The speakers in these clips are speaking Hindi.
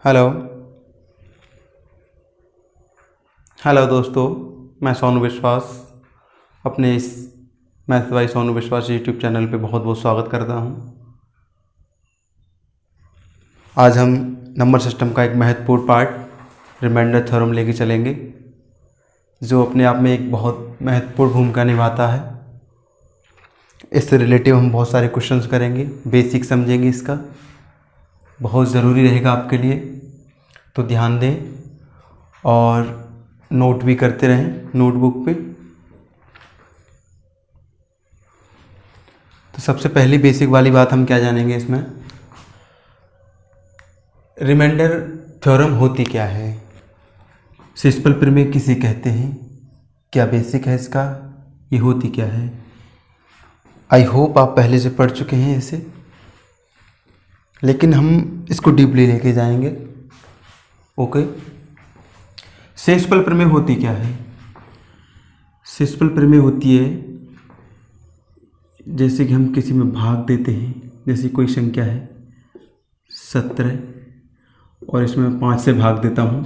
हेलो हेलो दोस्तों, मैं सोनू विश्वास अपने इस मैथ बाय सोनू विश्वास यूट्यूब चैनल पे बहुत बहुत स्वागत करता हूँ। आज हम नंबर सिस्टम का एक महत्वपूर्ण पार्ट रिमाइंडर थ्योरम लेके चलेंगे, जो अपने आप में एक बहुत महत्वपूर्ण भूमिका निभाता है। इससे रिलेटिव हम बहुत सारे क्वेश्चंस करेंगे, बेसिक समझेंगे, इसका बहुत ज़रूरी रहेगा आपके लिए, तो ध्यान दें और नोट भी करते रहें नोटबुक पे। तो सबसे पहली बेसिक वाली बात हम क्या जानेंगे इसमें, रिमाइंडर थ्योरम होती क्या है, सिंपल प्रमेय किसे कहते हैं, क्या बेसिक है इसका, ये होती क्या है। आई होप आप पहले से पढ़ चुके हैं इसे, लेकिन हम इसको डीपली लेके जाएंगे। ओके, शेषफल प्रमेय होती क्या है। शेषफल प्रमेय होती है जैसे कि हम किसी में भाग देते हैं, जैसे कोई संख्या है 17 और इसमें 5 से भाग देता हूँ,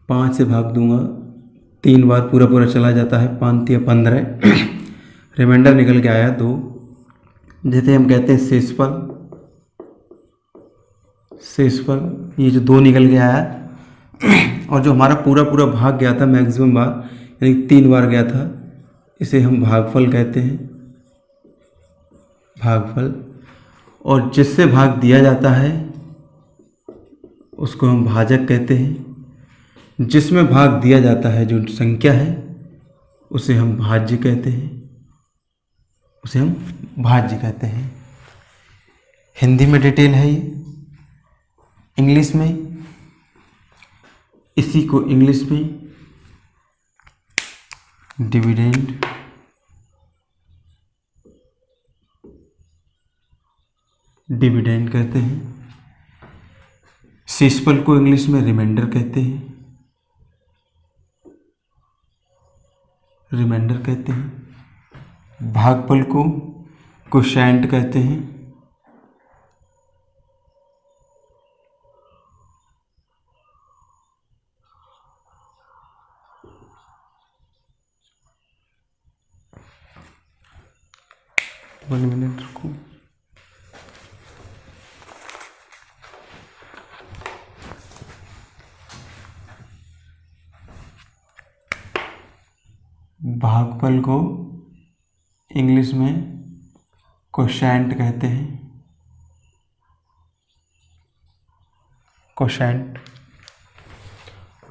5 से भाग दूंगा 3 बार पूरा पूरा चला जाता है, 5 या 15 रिमाइंडर निकल के आया 2, जैसे हम कहते हैं शेषफल। शेषफल ये जो 2 निकल के आया और जो हमारा पूरा पूरा भाग गया था मैक्सिमम बार, यानी 3 बार गया था, इसे हम भागफल कहते हैं, भागफल। और जिससे भाग दिया जाता है उसको हम भाजक कहते हैं। जिसमें भाग दिया जाता है जो संख्या है उसे हम भाज्य कहते हैं, उसे हम भाज्य कहते हैं। हिंदी में डिटेल है ये, इंग्लिश में इसी को इंग्लिश में डिविडेंड, डिविडेंड कहते हैं। शेषफल को इंग्लिश में रिमाइंडर कहते हैं, रिमाइंडर कहते हैं। भागफल को कोशेंट कहते हैं, वन मिनट रुको। भागफल को इंग्लिश में कोशेंट कहते हैं, कोशेंट।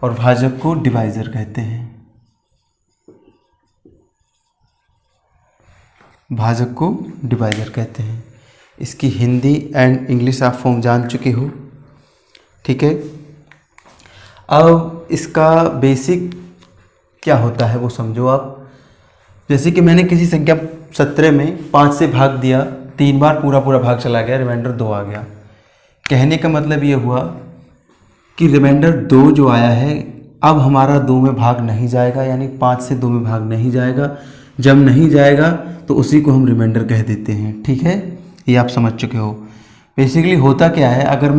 और भाजक को डिवाइजर कहते हैं, भाजक को डिवाइजर कहते हैं। इसकी हिंदी एंड इंग्लिश आप फॉर्म जान चुके हो, ठीक है। अब इसका बेसिक क्या होता है वो समझो आप। जैसे कि मैंने किसी संख्या 17 में 5 से भाग दिया, 3 बार पूरा पूरा भाग चला गया, रिमाइंडर 2 आ गया। कहने का मतलब ये हुआ कि रिमाइंडर 2 जो आया है अब हमारा 2 में भाग नहीं जाएगा, यानी 5 से 2 में भाग नहीं जाएगा। जब नहीं जाएगा तो उसी को हम रिमाइंडर कह देते हैं, ठीक है। ये आप समझ चुके हो। बेसिकली होता क्या है, अगर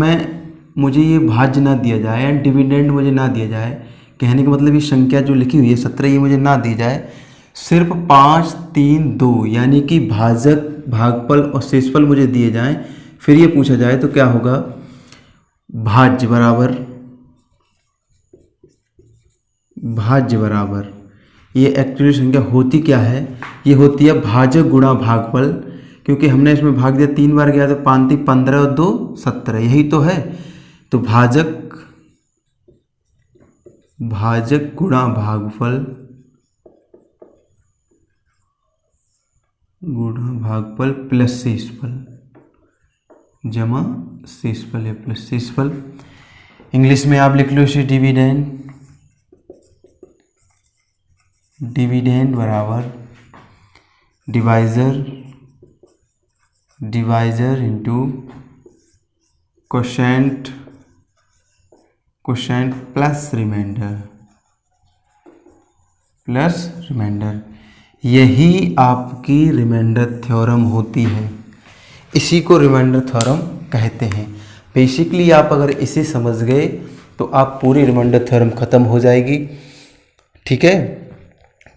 मुझे ये भाज्य ना दिया जाए एंड डिविडेंड मुझे ना दिया जाए, कहने का मतलब ये संख्या जो लिखी हुई है 17 ये मुझे ना दी जाए, सिर्फ 5, 3, 2 यानी कि भाजक, भागफल और शेषफल मुझे दिए जाएं, फिर ये पूछा जाए तो क्या होगा, भाज्य बराबर, भाज्य बराबर। ये एक्चुअली संख्या होती क्या है, ये होती है भाजक गुणा भागफल, क्योंकि हमने इसमें भाग दिया 3 बार गया तो 5 3 15 और 2 17, यही तो है। तो भाजक, भाजक गुणा भागफल, गुणा भागफल प्लस शेषफल, जमा शेषफल है प्लस शेषफल। इंग्लिश में आप लिख लो इसे डिविडेंड, डिविडेंड बराबर divisor, divisor into quotient, quotient plus remainder, plus remainder. यही आपकी रिमाइंडर थ्योरम होती है, इसी को रिमाइंडर थ्योरम कहते हैं। बेसिकली आप अगर इसे समझ गए तो आप पूरी रिमाइंडर थ्योरम ख़त्म हो जाएगी। ठीक है,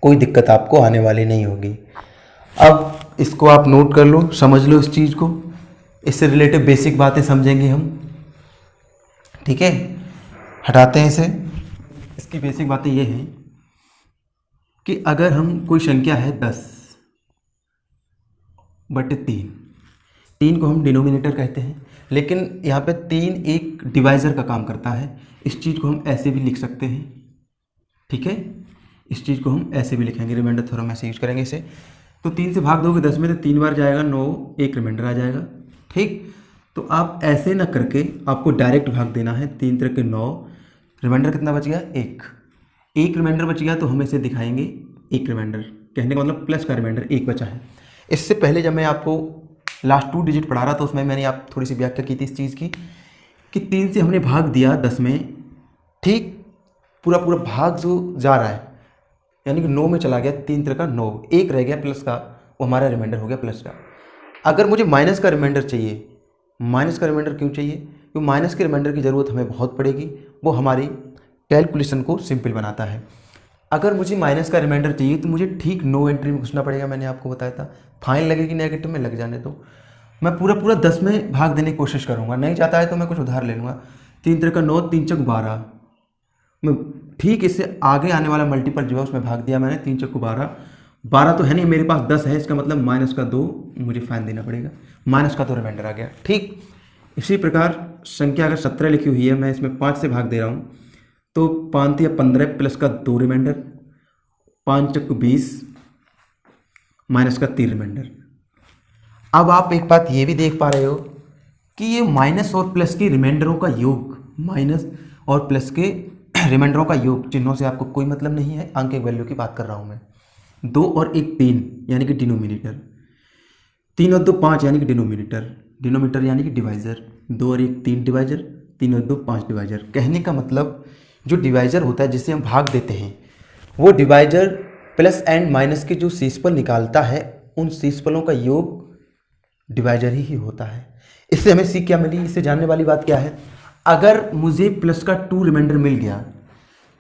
कोई दिक्कत आपको आने वाली नहीं होगी। अब इसको आप नोट कर लो, समझ लो इस चीज़ को, इससे रिलेटेड बेसिक बातें समझेंगे हम। ठीक है, हटाते हैं इसे। इसकी बेसिक बातें ये हैं कि अगर हम कोई संख्या है 10/3, 3 को हम डिनोमिनेटर कहते हैं, लेकिन यहाँ पे 3 एक डिवाइज़र का काम करता है। इस चीज़ को हम ऐसे भी लिख सकते हैं। ठीक है, इस चीज़ को हम ऐसे भी लिखेंगे, रिमाइंडर थ्योरम ऐसे यूज करेंगे इसे। तो 3 से भाग दोगे 10 में तो 3 बार जाएगा 9, एक रिमाइंडर आ जाएगा। ठीक, तो आप ऐसे ना करके आपको डायरेक्ट भाग देना है। 3 3 के 9, रिमाइंडर कितना बच गया? एक रिमाइंडर बच गया, तो हम इसे दिखाएंगे एक रिमाइंडर। कहने का मतलब प्लस का रिमाइंडर एक बचा है। इससे पहले जब मैं आपको लास्ट 2 डिजिट पढ़ा रहा था उसमें मैंने आप थोड़ी सी व्याख्या की थी इस चीज़ की कि 3 से हमने भाग दिया 10 में। ठीक, पूरा पूरा भाग जो जा रहा है यानी कि 9 में चला गया, 3 3 का 9, एक रह गया प्लस का, वो हमारा रिमाइंडर हो गया प्लस का। अगर मुझे माइनस का रिमाइंडर चाहिए, माइनस का रिमाइंडर क्यों चाहिए? क्योंकि माइनस के रिमाइंडर की ज़रूरत हमें बहुत पड़ेगी, वो हमारी कैलकुलेशन को सिंपल बनाता है। अगर मुझे माइनस का रिमाइंडर चाहिए तो मुझे ठीक नो एंट्री में घुसना पड़ेगा। मैंने आपको बताया था फाइन लगेगी नेगेटिव में, लग जाने दो। मैं पूरा पूरा 10 में भाग देने की कोशिश करूँगा, नहीं चाहता है तो मैं कुछ उधार ले लूँगा। 3 3 का 9, 3 चौक 12, मैं ठीक इससे आगे आने वाला मल्टीपल जो है उसमें भाग दिया मैंने। 3 चौक 12, 12 तो है नहीं मेरे पास, 10 है, इसका मतलब माइनस का 2 मुझे फाइन देना पड़ेगा, माइनस का 2 रिमाइंडर आ गया। ठीक, इसी प्रकार संख्या अगर 17 लिखी हुई है, मैं इसमें 5 से भाग दे रहा हूँ तो 5 या 15 प्लस का 2 रिमाइंडर, 5 चौक 20 माइनस का 3 रिमाइंडर। अब आप एक बात ये भी देख पा रहे हो कि ये माइनस और प्लस के रिमाइंडरों का योग, माइनस और प्लस के रिमाइंडरों का योग, चिन्हों से आपको कोई मतलब नहीं है, अंक एक वैल्यू की बात कर रहा हूँ मैं। 2 और 1 3 यानी कि डिनोमिनेटर, 3 और 2 5 यानी कि डिनोमिनेटर, डिनोमिनेटर यानी कि डिवाइज़र, 2 और 1 3 डिवाइज़र, 3 और 2 5 डिवाइज़र। कहने का मतलब जो डिवाइज़र होता है जिसे हम भाग देते हैं, वो डिवाइज़र प्लस एंड माइनस के जो शेषफल निकालता है, उन शेषफलों का योग डिवाइज़र ही होता है। इससे हमें सीख क्या मिली? इससे जानने वाली बात क्या है? अगर मुझे प्लस का 2 रिमाइंडर मिल गया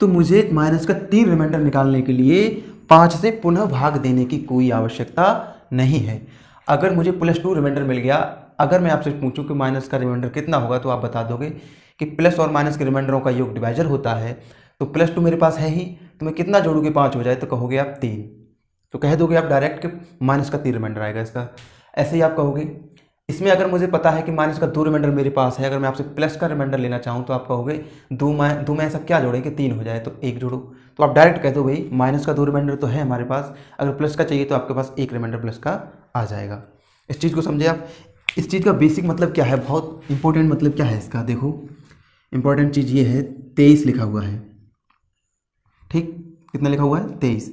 तो मुझे माइनस का 3 रिमाइंडर निकालने के लिए 5 से पुनः भाग देने की कोई आवश्यकता नहीं है। अगर मुझे +2 रिमाइंडर मिल गया, अगर मैं आपसे पूछूं कि माइनस का रिमाइंडर कितना होगा तो आप बता दोगे कि प्लस और माइनस के रिमाइंडरों का योग डिवाइज़र होता है। तो +2 मेरे पास है ही, तो मैं कितना जोड़ूँ कि 5 हो जाए? तो कहोगे आप 3, तो कह दोगे आप डायरेक्ट कि माइनस का 3 रिमाइंडर आएगा इसका। ऐसे ही आप कहोगे। इसमें अगर मुझे पता है कि माइनस का 2 रिमाइंडर मेरे पास है, अगर मैं आपसे प्लस का रिमाइंडर लेना चाहूँ तो आप कहोगे 2 में ऐसा क्या जोड़ें कि 3 हो जाए, तो 1 जोड़ो। तो आप डायरेक्ट कह दो भाई माइनस का 2 रिमाइंडर तो है हमारे पास, अगर प्लस का चाहिए तो आपके पास 1 रिमाइंडर प्लस का आ जाएगा। इस चीज़ को समझे आप? इस चीज़ का बेसिक मतलब क्या है, बहुत इंपॉर्टेंट मतलब क्या है इसका? देखो, इंपॉर्टेंट चीज़ ये है, 23 लिखा हुआ है। ठीक, कितना लिखा हुआ है? 23।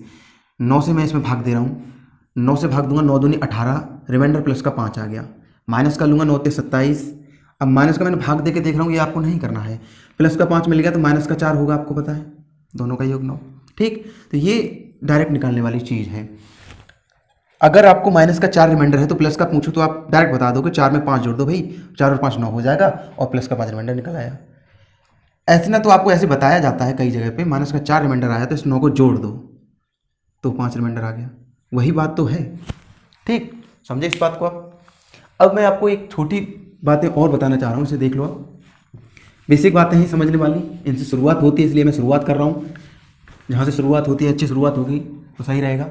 9 से मैं इसमें भाग दे रहा हूँ, 9 से भाग दूंगा, 9 दूनी 18, रिमाइंडर प्लस का 5 आ गया, माइनस का लूँगा 9 से 27। अब माइनस का मैंने भाग दे के देख रहा हूँ, ये आपको नहीं करना है। प्लस का 5 मिल गया तो माइनस का 4 होगा, आपको पता है, दोनों का योग 9। ठीक, तो ये डायरेक्ट निकालने वाली चीज़ है। अगर आपको माइनस का 4 रिमाइंडर है तो प्लस का पूछूँ तो आप डायरेक्ट बता दोगे 4 में 5 जोड़ दो भाई, 4 और 5 9 हो जाएगा, और प्लस का 5 रिमाइंडर निकल आया। ऐसे ना तो आपको ऐसे बताया जाता है कई जगह पे, माइनस का 4 रिमाइंडर आया तो इस 9 को जोड़ दो तो 5 रिमाइंडर आ गया, वही बात तो है। ठीक, समझे इस बात को आप? अब मैं आपको एक छोटी बातें और बताना चाह रहा हूँ, इसे देख लो आप। बेसिक बातें ही समझने वाली, इनसे शुरुआत होती है इसलिए मैं शुरुआत कर रहा हूँ। जहाँ से शुरुआत होती है, अच्छी शुरुआत होगी तो सही रहेगा।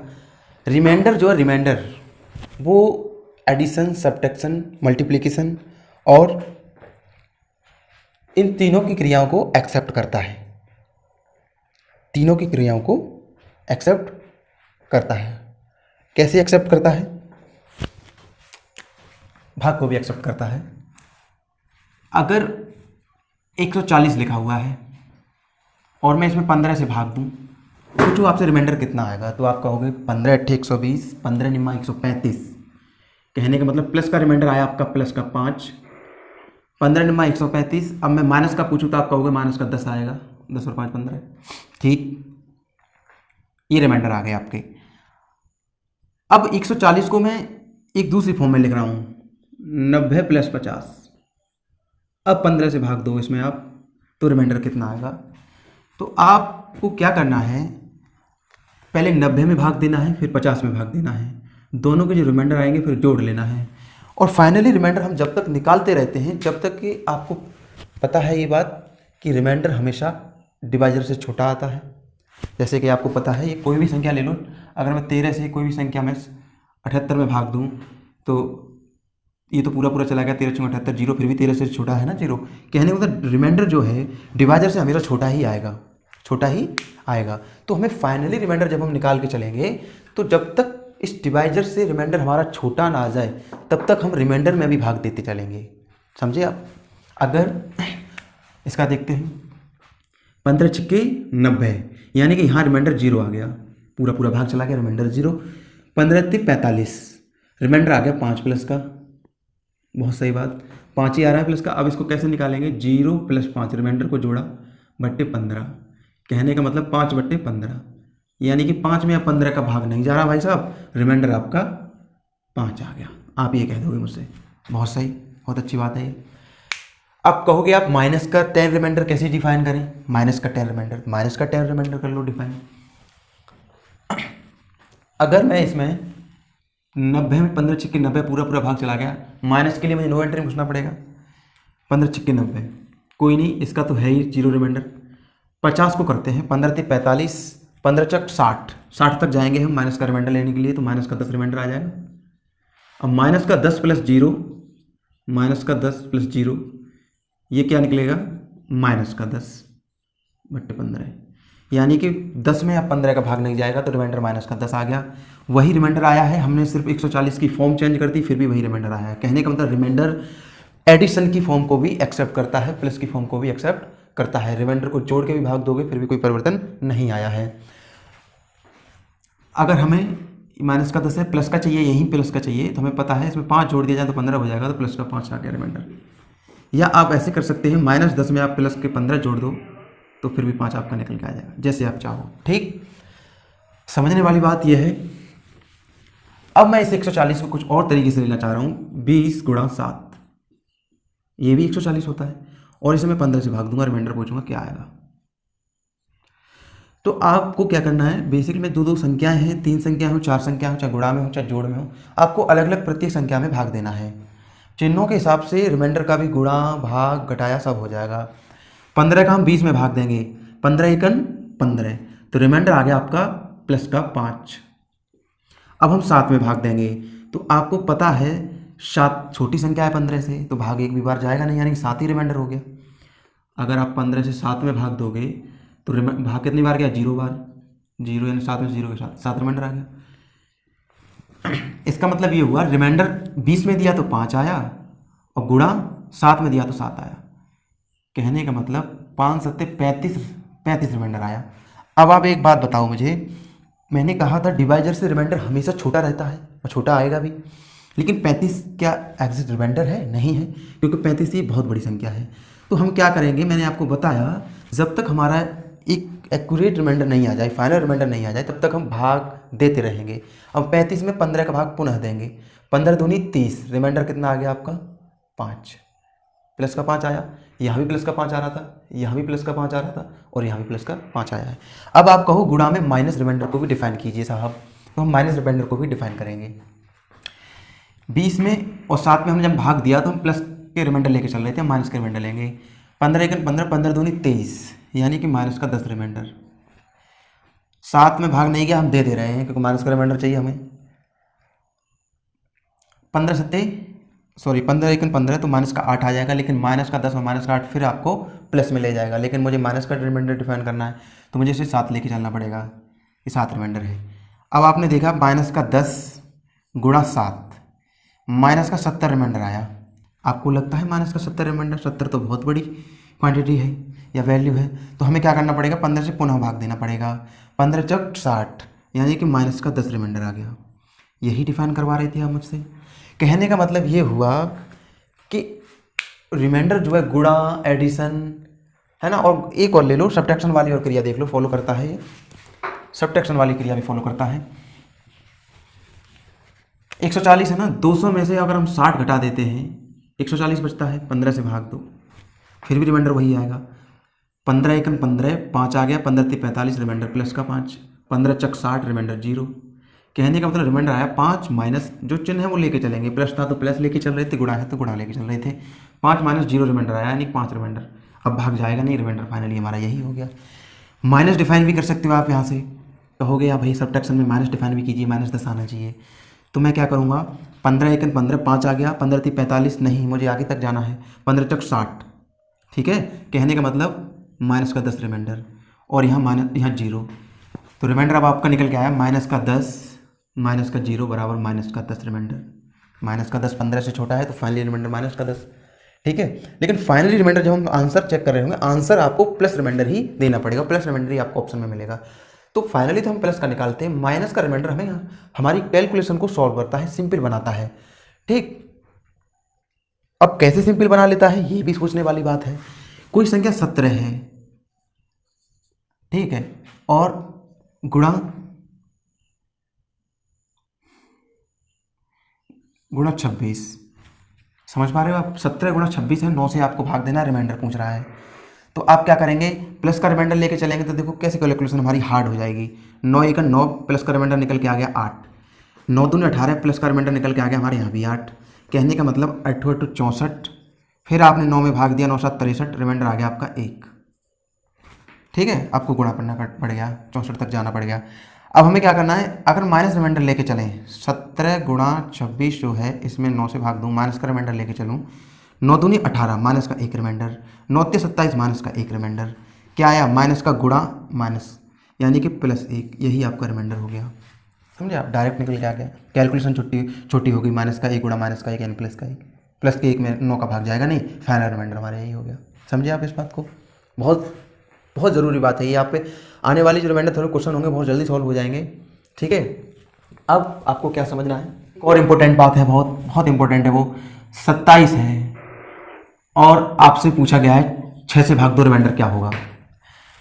रिमाइंडर जो है, रिमाइंडर वो एडिशन, सब्ट्रैक्शन, मल्टीप्लिकेशन और इन तीनों की क्रियाओं को एक्सेप्ट करता है। तीनों की क्रियाओं को एक्सेप्ट करता है। कैसे एक्सेप्ट करता है? भाग को भी एक्सेप्ट करता है। अगर 140 लिखा हुआ है और मैं इसमें 15 से भाग दूं, पूछो आपसे रिमाइंडर कितना आएगा, तो आप कहोगे 15 8 120, 15 निम्मा 135। कहने का मतलब प्लस का रिमाइंडर आया आपका प्लस का 5, 15 निम्मा 135। अब मैं माइनस का पूछूं तो आप कहोगे माइनस का 10 आएगा, 10 और 5 15। ठीक, ये रिमाइंडर आ गए आपके। अब 140 को मैं एक दूसरी फॉर्म में लिख रहा हूँ, 90 + 50। अब 15 से भाग दो इसमें आप, तो रिमाइंडर कितना आएगा। तो आपको क्या करना है, पहले 90 में भाग देना है, फिर 50 में भाग देना है, दोनों के जो रिमाइंडर आएंगे फिर जोड़ लेना है। और फाइनली रिमाइंडर हम जब तक निकालते रहते हैं जब तक कि आपको पता है ये बात कि रिमाइंडर हमेशा डिवाइजर से छोटा आता है। जैसे कि आपको पता है, ये कोई भी संख्या ले लो, अगर मैं 13 से कोई भी संख्या में 78 में भाग दूँ तो ये तो पूरा पूरा चला गया, 13 × 78 जीरो, फिर भी 13 से छोटा है ना जीरो। कहने का मतलब रिमाइंडर जो है डिवाइजर से हमेशा छोटा ही आएगा, छोटा ही आएगा। तो हमें फाइनली रिमाइंडर जब हम निकाल के चलेंगे तो जब तक इस डिवाइजर से रिमाइंडर हमारा छोटा ना आ जाए तब तक हम रिमाइंडर में भी भाग देते चलेंगे, समझे आप। अगर इसका देखते हैं, 15 × 90 यानी कि यहाँ रिमाइंडर जीरो आ गया, पूरा पूरा भाग चला गया, रिमाइंडर जीरो। 15 × 45 रिमाइंडर आ गया 5 प्लस का, बहुत सही बात, 5 ही आ रहा है प्लस का। अब इसको कैसे निकालेंगे, 0 + 5 रिमाइंडर को जोड़ा बट्टे 15, कहने का मतलब 5/15, यानी कि 5 में अब 15 का भाग नहीं जा रहा भाई साहब, रिमाइंडर आपका 5 आ गया। आप ये कह दोगे मुझसे, बहुत सही, बहुत अच्छी बात है ये। अब कहोगे आप माइनस का 10 रिमाइंडर कैसे डिफाइन करें, माइनस का 10 रिमाइंडर, माइनस का 10 रिमाइंडर कर लो डिफाइन। अगर मैं इसमें 90 में 15 × 90 पूरा पूरा भाग चला गया, माइनस के लिए मुझे नो एंट्री में घुसना पड़ेगा। 15 × 90 कोई नहीं, इसका तो है ही जीरो रिमाइंडर। 50 को करते हैं, 15 × 45, 15 × 60, 60 तक जाएंगे हम माइनस का रिमाइंडर लेने के लिए, तो माइनस का 10 रिमाइंडर आ जाएगा। अब माइनस का 10 + 0, माइनस का 10 + 0 ये क्या निकलेगा, माइनस का 10/15, यानी कि 10 में अब 15 का भाग नहीं जाएगा तो रिमाइंडर माइनस का 10 आ गया। वही रिमाइंडर आया है, हमने सिर्फ 140 की फॉर्म चेंज कर दी, फिर भी वही रिमाइंडर आया है। कहने का मतलब रिमाइंडर एडिशन की फॉर्म को भी एक्सेप्ट करता है, प्लस की फॉर्म को भी एक्सेप्ट करता है। रिमाइंडर को जोड़ के भी भाग दोगे फिर भी कोई परिवर्तन नहीं आया है। अगर हमें माइनस का 10 है, प्लस का चाहिए, यहीं प्लस का चाहिए, तो हमें पता है इसमें 5 जोड़ दिया जाए तो 15 हो जाएगा, तो प्लस का 5 आ गया रिमाइंडर। या आप ऐसे कर सकते हैं, -10 में आप प्लस के 15 जोड़ दो तो फिर भी 5 आपका निकल के आ जाएगा, जैसे आप चाहो। ठीक, समझने वाली बात यह है। अब मैं इस 140 को कुछ और तरीके से लेना चाह रहा हूँ, 20 × 7, ये भी 140 होता है, और इसे मैं 15 से भाग दूंगा, रिमाइंडर पूछूंगा क्या आएगा। तो आपको क्या करना है, बेसिक में 2 संख्याएं हैं, 3 संख्या हो, 4 संख्या हो, चाहे गुणा में हो चाहे जोड़ में हो, आपको अलग अलग प्रत्येक संख्या में भाग देना है। चिन्हों के हिसाब से रिमाइंडर का भी गुणा भाग घटाया सब हो जाएगा। 15 का हम 20 में भाग देंगे, 15 × 15, तो रिमाइंडर आ गया आपका प्लस का 5। अब हम 7 में भाग देंगे, तो आपको पता है 7 छोटी संख्या है 15 से, तो भाग एक भी बार जाएगा नहीं, यानी कि 7 ही रिमाइंडर हो गया। अगर आप 15 से 7 में भाग दोगे तो भाग कितनी बार गया, 0 बार, 0 यानी 7 में 0 के साथ 7 रिमाइंडर आ गया। इसका मतलब ये हुआ रिमाइंडर 20 में दिया तो 5 आया, और गुणा 7 में दिया तो 7 आया। कहने का मतलब 5 × 7 = 35 रिमाइंडर आया। अब आप एक बात बताओ मुझे, मैंने कहा था डिवाइजर से रिमाइंडर हमेशा छोटा रहता है और छोटा आएगा भी, लेकिन 35 क्या एग्जैक्ट रिमाइंडर है? नहीं है, क्योंकि 35 ये बहुत बड़ी संख्या है। तो हम क्या करेंगे, मैंने आपको बताया, जब तक हमारा एक एक्यूरेट रिमाइंडर नहीं आ जाए, फाइनल रिमाइंडर नहीं आ जाए, तब तक हम भाग देते रहेंगे। अब 35 में 15 का भाग पुनः देंगे, 15 दूनी 30, रिमाइंडर कितना आ गया आपका 5, प्लस का 5 आया, यहाँ भी प्लस का 5 आ रहा था, यहाँ भी प्लस का 5 आ रहा था, और यहाँ भी प्लस का 5 आया है। अब आप कहो गुणा में माइनस रिमाइंडर को भी डिफाइन कीजिए साहब, तो हम माइनस रिमाइंडर को भी डिफाइन करेंगे। 20 में और 7 में हम जब भाग दिया तो हम प्लस के रिमाइंडर लेके चल रहे थे, माइनस के रिमाइंडर लेंगे। 15 × 15, 15 दूनी 23, यानी कि माइनस का 10 रिमाइंडर। 7 में भाग नहीं गया, हम दे रहे हैं क्योंकि माइनस का रिमाइंडर चाहिए हमें। 15 × 15 तो माइनस का 8 आ जाएगा, लेकिन माइनस का 10 और माइनस का 8 फिर आपको प्लस में ले जाएगा, लेकिन मुझे माइनस का रिमाइंडर डिफाइन करना है तो मुझे इसे 7 लेके चलना पड़ेगा, ये 7 रिमाइंडर है। अब आपने देखा माइनस का 10 × 7, माइनस का 70 रिमाइंडर आया। आपको लगता है माइनस का 70 रिमाइंडर, 70 तो बहुत बड़ी क्वांटिटी है या वैल्यू है, तो हमें क्या करना पड़ेगा, 15 से पुनः भाग देना पड़ेगा। 15 × 60, यानी कि माइनस का 10 रिमाइंडर आ गया। यही डिफाइन करवा रहे थे आप मुझसे। कहने का मतलब ये हुआ कि रिमाइंडर जो है गुणा, एडिशन है ना, और एक और ले लो, सब्ट्रैक्शन वाली और क्रिया देख लो, फॉलो करता है ये, सब्ट्रैक्शन वाली क्रिया भी फॉलो करता है। 140 है ना, 200 में से अगर हम 60 घटा देते हैं, 140 बचता है, 15 से भाग दो, फिर भी रिमाइंडर वही आएगा। 15 एकम 15, 5 आ गया, 15 × 45, रिमाइंडर प्लस का 5, 15 × 60, रिमाइंडर 0। कहने का मतलब रिमाइंडर आया 5 माइनस जो चिन्ह है वो लेके चलेंगे, प्लस था तो प्लस लेके चल रहे थे, गुणा है तो गुणा लेके चल रहे थे। 5 - 0 रिमाइंडर आया, यानी 5 रिमाइंडर। अब भाग जाएगा नहीं, रिमाइंडर फाइनली हमारा यही हो गया। माइनस डिफाइन भी कर सकते हो आप यहाँ से, कहोगे आप भाई सब्ट्रैक्शन में माइनस डिफाइन भी कीजिए, -10 आना चाहिए। तो मैं क्या करूँगा, 15 एकम 15, 5 आ गया, 15 × 45 नहीं, मुझे आगे तक जाना है, 15 × 60, ठीक है। कहने का मतलब माइनस का 10 रिमाइंडर, और यहाँ 0। तो रिमाइंडर अब आपका निकल के आया -10 -0 बराबर -10 रिमाइंडर। -10 15 से छोटा है, तो फाइनली रिमाइंडर -10, ठीक है। लेकिन फाइनली रिमाइंडर जब हम आंसर चेक कर रहे होंगे, आंसर आपको प्लस रिमाइंडर ही देना पड़ेगा, प्लस रिमाइंडर ही आपको ऑप्शन में मिलेगा। तो फाइनली तो हम प्लस का निकालते हैं, माइनस का रिमाइंडर हमें हमारी कैलकुलेशन को सॉल्व करता है, सिंपल बनाता है, ठीक। अब कैसे सिंपल बना लेता है ये भी सोचने वाली बात है। कोई संख्या 17 है, ठीक है, और गुणा 26, समझ पा रहे हो आप। 17 × 26 है, 9 से आपको भाग देना, रिमाइंडर पूछ रहा है। तो आप क्या करेंगे, प्लस का रिमाइंडर लेके चलेंगे तो देखो कैसे कैलकुलेशन हमारी हार्ड हो जाएगी। 9 × 9 प्लस का रिमाइंडर निकल के आ गया 8, 9 दूनी 18 प्लस का रिमाइंडर निकल के आ गया हमारे यहाँ भी 8। कहने का मतलब 8 × 8 = 64, फिर आपने 9 में भाग दिया, 9 × 7 = 63, रिमाइंडर आ गया आपका 1, ठीक है। आपको गुणा करना पड़ेगा, 64 तक जाना पड़ेगा। अब हमें क्या करना है, अगर माइनस रिमाइंडर लेके चलें, 17 × 26 जो है, इसमें 9 से भाग दूँ, माइनस का रिमाइंडर लेके चलूँ, 9 दूनी 18, माइनस का 1 रिमाइंडर, 9 × 27, माइनस का 1 रिमाइंडर। क्या आया, माइनस का गुणा माइनस, यानी कि +1, यही आपका रिमाइंडर हो गया। समझे आप, डायरेक्ट निकल के आ गया। कैलकुलेशन छोटी होगी, माइनस का 1 गुणा माइनस का 1 यानी प्लस का 1, प्लस के 1 में 9 का भाग जाएगा नहीं, फाइनल रिमाइंडर हमारा यही हो गया। समझे आप इस बात को, बहुत बहुत ज़रूरी बात है ये। आप पे आने वाली जो रिमाइंडर थोड़े क्वेश्चन होंगे बहुत जल्दी सॉल्व हो जाएंगे, ठीक है। अब आपको क्या समझना है, और इम्पोर्टेंट बात है, बहुत बहुत इंपॉर्टेंट है, वो 27 है और आपसे पूछा गया है 6 से भाग दो रिमाइंडर क्या होगा।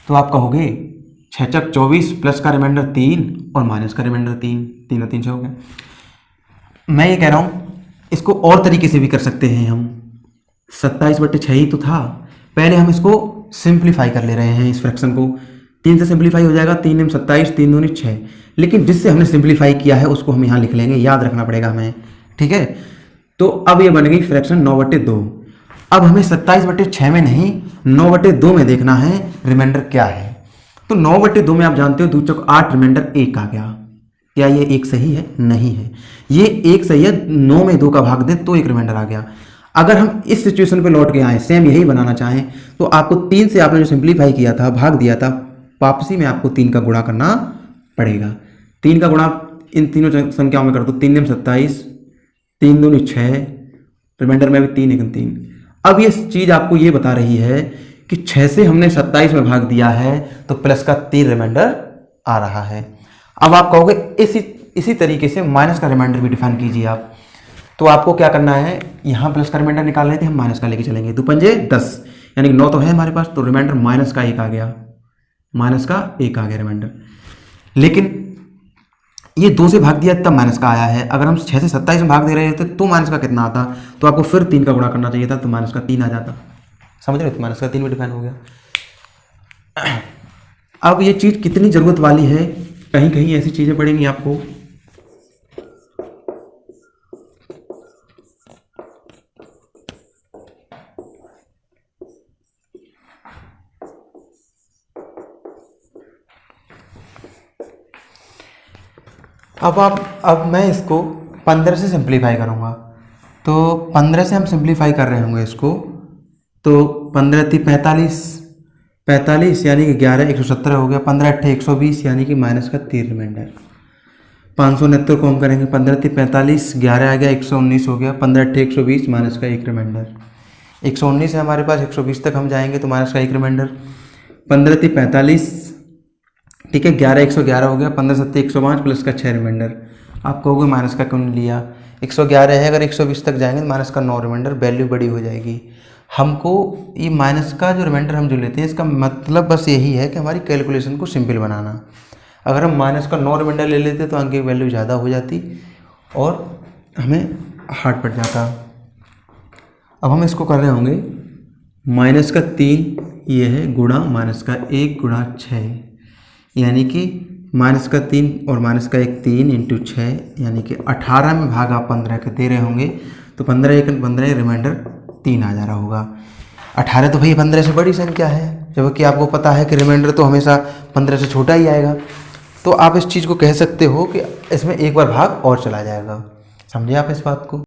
तो आप कहोगे 6 × 24 प्लस का रिमाइंडर 3 और माइनस का रिमाइंडर 3, 3 और 3 6 हो गया। मैं ये कह रहा हूँ इसको और तरीके से भी कर सकते हैं हम। 27/6 ही तो था, पहले हम इसको सिंप्लीफाई कर ले रहे हैं, इस फ्रैक्शन को 3 से सिंप्लीफाई हो जाएगा, 3 × 27, 3 दूनी 6। लेकिन जिससे हमने सिंप्लीफाई किया है उसको हम यहाँ लिख लेंगे, याद रखना पड़ेगा हमें, ठीक है। तो अब ये बन गई फ्रैक्शन 9/2। अब हमें 27/6 में नहीं 9/2 में देखना है रिमाइंडर क्या है। तो 9/2 में आप जानते हो 2 × 8, रिमाइंडर 1 आ गया। क्या ये 1 सही है? नहीं है, ये 1 सही है। 9 में 2 का भाग दें तो 1 रिमाइंडर आ गया। अगर हम इस सिचुएशन पे लौट के आए, सेम यही बनाना चाहें, तो आपको 3 से आपने जो सिंप्लीफाई किया था, भाग दिया था, वापसी में आपको 3 का गुणा करना पड़ेगा। 3 का गुणा इन तीनों संख्याओं में कर दो, 3 × 27, 3 दूनी 6, रिमाइंडर में भी 3 × 3। अब ये चीज़ आपको ये बता रही है कि 6 से हमने 27 में भाग दिया है तो प्लस का 3 रिमाइंडर आ रहा है। अब आप कहोगे इसी तरीके से माइनस का रिमाइंडर भी डिफाइन कीजिए आप। तो आपको क्या करना है, यहाँ प्लस का रिमाइंडर निकाल रहे थे, हम माइनस का लेके चलेंगे। 2 × 5 = 10, यानी कि 9 तो है हमारे पास, तो रिमाइंडर माइनस का 1 आ गया, माइनस का 1 आ गया रिमाइंडर। लेकिन ये 2 से भाग दिया तब माइनस का आया है। अगर हम 6 से 27 में भाग दे रहे थे तो माइनस का कितना आता, तो आपको फिर 3 का गुणा करना चाहिए था, तो माइनस का 3 आ जाता। समझ रहे हो, तो माइनस का 3 भी डिफाइन हो गया। अब ये चीज़ कितनी ज़रूरत वाली है, कहीं कहीं ऐसी चीज़ें पड़ेंगी आपको। अब मैं इसको 15 से सिंप्लीफाई करूँगा। तो 15 से हम सिंप्लीफाई कर रहे होंगे इसको, तो 15 × 3 = 45 यानी कि 11, 117 हो गया। 15 × 8 = 120 यानी कि माइनस का 3 रिमाइंडर। 569 को हम करेंगे, 15 × 3 = 45, 11 आ गया, 119 हो गया। 15 × 8 = 120, माइनस का 1 रिमाइंडर। 119 है हमारे पास, 120 तक हम जाएंगे तो माइनस का 1 रिमाइंडर। 15 × 3 = 45, ठीक है, 11 111 हो गया। 15 × 7 = 105 प्लस का 6 रिमाइंडर। आप कहोगे माइनस का क्यों नहीं लिया, 111 है, अगर 120 तक जाएंगे तो माइनस का 9 रिमाइंडर, वैल्यू बड़ी हो जाएगी। हमको ये माइनस का जो रिमाइंडर हम जो लेते हैं, इसका मतलब बस यही है कि हमारी कैलकुलेशन को सिंपल बनाना। अगर हम माइनस का 9 रिमाइंडर ले लेते तो अंक की वैल्यू ज़्यादा हो जाती और हमें हार्ड पड़ जाता। अब हम इसको कर रहे होंगे माइनस का 3 ये है गुणा माइनस का 1 गुणा 6, यानी कि माइनस का 3 और माइनस का 1 3 इंटू 6, यानी कि 18 में भाग आप 15 के दे रहे होंगे तो 15 1 15, रिमाइंडर 3 आ जा रहा होगा। 18 तो भाई 15 से बड़ी संख्या है, जबकि आपको पता है कि रिमाइंडर तो हमेशा 15 से छोटा ही आएगा। तो आप इस चीज़ को कह सकते हो कि इसमें एक बार भाग और चला जाएगा। समझे आप इस बात को?